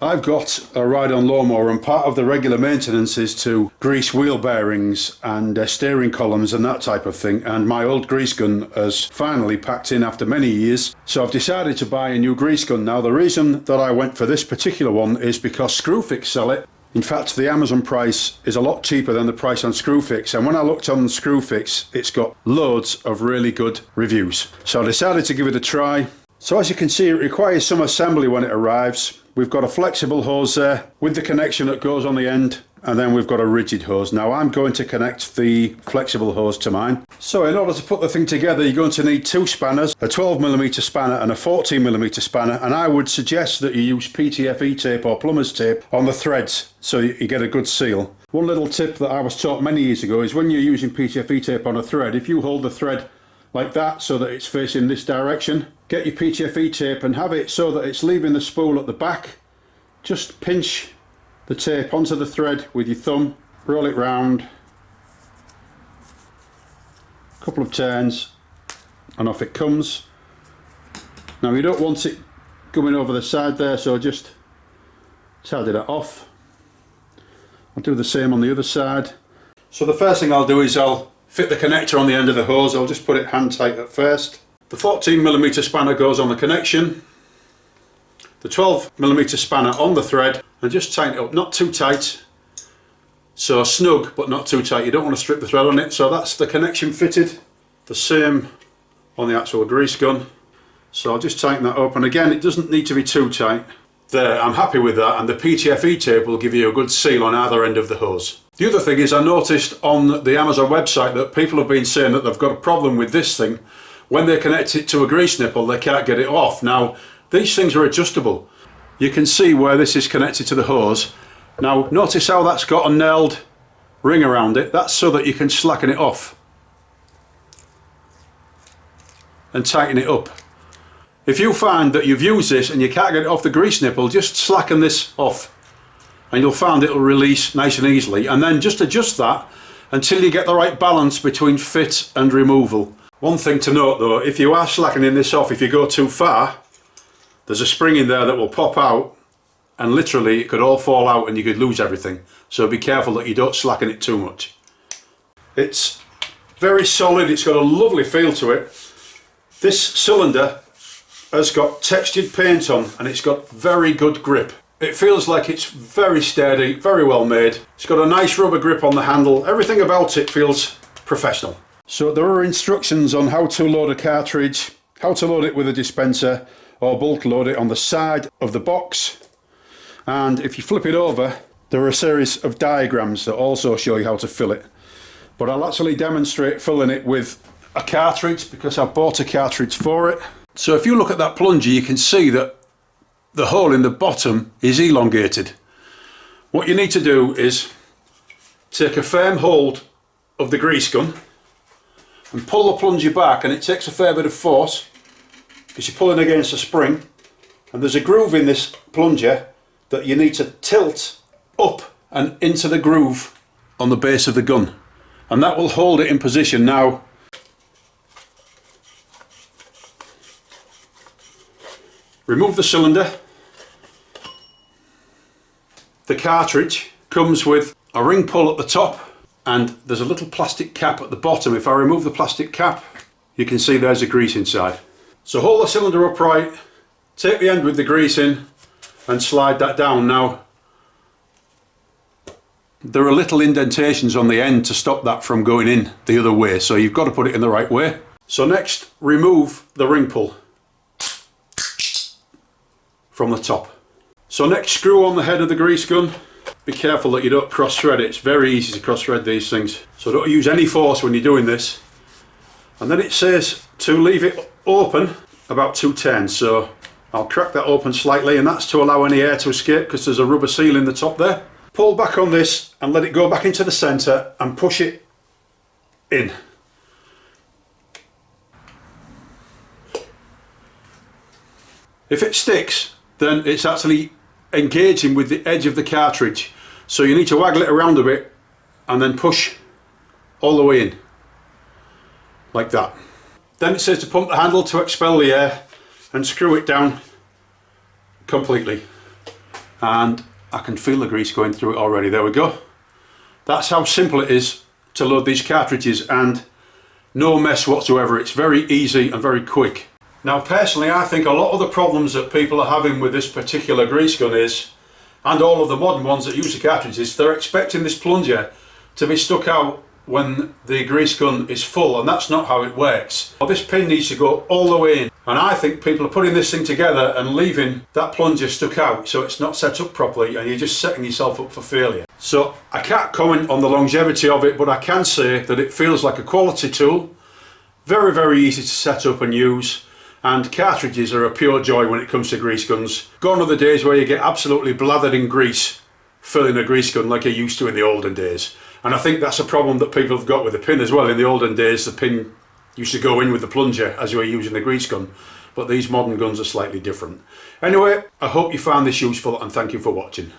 I've got a ride-on lawnmower, and part of the regular maintenance is to grease wheel bearings and steering columns and that type of thing, and my old grease gun has finally packed in after many years, so I've decided to buy a new grease gun. Now the reason that I went for this particular one is because Screwfix sell it. In fact, the Amazon price is a lot cheaper than the price on Screwfix, and when I looked on Screwfix it's got loads of really good reviews, so I decided to give it a try. So as you can see, it requires some assembly when it arrives. We've got a flexible hose there with the connection that goes on the end, and then we've got a rigid hose. Now I'm going to connect the flexible hose to mine. So in order to put the thing together, you're going to need two spanners, a 12mm spanner and a 14mm spanner, and I would suggest that you use PTFE tape or plumber's tape on the threads so you get a good seal. One little tip that I was taught many years ago is when you're using PTFE tape on a thread, if you hold the thread like that so that it's facing this direction, get your PTFE tape and have it so that it's leaving the spool at the back. Just pinch the tape onto the thread with your thumb, roll it round, a couple of turns, and off it comes. Now you don't want it coming over the side there, so just tidy that off. I'll do the same on the other side. So the first thing I'll do is I'll fit the connector on the end of the hose. I'll just put it hand tight at first. The 14mm spanner goes on the connection, the 12mm spanner on the thread, and just tighten it up, not too tight, so snug but not too tight. You don't want to strip the thread on it. So that's the connection fitted. The same on the actual grease gun. So I'll just tighten that up, and again it doesn't need to be too tight. There, I'm happy with that, and the PTFE tape will give you a good seal on either end of the hose. The other thing is I noticed on the Amazon website that people have been saying that they've got a problem with this thing. When they connect it to a grease nipple, they can't get it off. Now, these things are adjustable. You can see where this is connected to the hose. Now, notice how that's got a nailed ring around it. That's so that you can slacken it off and tighten it up. If you find that you've used this and you can't get it off the grease nipple, just slacken this off and you'll find it'll release nice and easily. And then just adjust that until you get the right balance between fit and removal. One thing to note though, if you are slackening this off, if you go too far, there's a spring in there that will pop out, and literally it could all fall out and you could lose everything. So be careful that you don't slacken it too much. It's very solid, it's got a lovely feel to it. This cylinder has got textured paint on and it's got very good grip. It feels like it's very sturdy, very well made. It's got a nice rubber grip on the handle. Everything about it feels professional. So there are instructions on how to load a cartridge, how to load it with a dispenser or bolt load it on the side of the box. And if you flip it over, there are a series of diagrams that also show you how to fill it. But I'll actually demonstrate filling it with a cartridge because I bought a cartridge for it. So if you look at that plunger, you can see that the hole in the bottom is elongated. What you need to do is take a firm hold of the grease gun and pull the plunger back, and it takes a fair bit of force because you're pulling against a spring, and there's a groove in this plunger that you need to tilt up and into the groove on the base of the gun, and that will hold it in position. Now remove the cylinder. The cartridge comes with a ring pull at the top, and there's a little plastic cap at the bottom. If I remove the plastic cap, you can see there's a grease inside. So hold the cylinder upright, take the end with the grease in and slide that down. Now there are little indentations on the end to stop that from going in the other way, so you've got to put it in the right way. So next, remove the ring pull from the top. So next, screw on the head of the grease gun. Be careful that you don't cross thread it. It's very easy to cross thread these things, so don't use any force when you're doing this. And then it says to leave it open about 2 turns, so I'll crack that open slightly, and that's to allow any air to escape because there's a rubber seal in the top there. Pull back on this and let it go back into the centre and push it in. If it sticks, then it's actually engaging with the edge of the cartridge, so you need to waggle it around a bit and then push all the way in like that. Then it says to pump the handle to expel the air and screw it down completely, and I can feel the grease going through it already. There we go. That's how simple it is to load these cartridges, and no mess whatsoever. It's very easy and very quick. Now personally, I think a lot of the problems that people are having with this particular grease gun is, and all of the modern ones that use the cartridges, they're expecting this plunger to be stuck out when the grease gun is full, and that's not how it works. Well, this pin needs to go all the way in, and I think people are putting this thing together and leaving that plunger stuck out, so it's not set up properly, and you're just setting yourself up for failure. So I can't comment on the longevity of it, but I can say that it feels like a quality tool. Very, very easy to set up and use, and cartridges are a pure joy when it comes to grease guns. Gone are the days where you get absolutely blathered in grease filling a grease gun like you used to in the olden days. And I think that's a problem that people have got with the pin as well. In the olden days, the pin used to go in with the plunger as you were using the grease gun, but these modern guns are slightly different. Anyway, I hope you found this useful, and thank you for watching.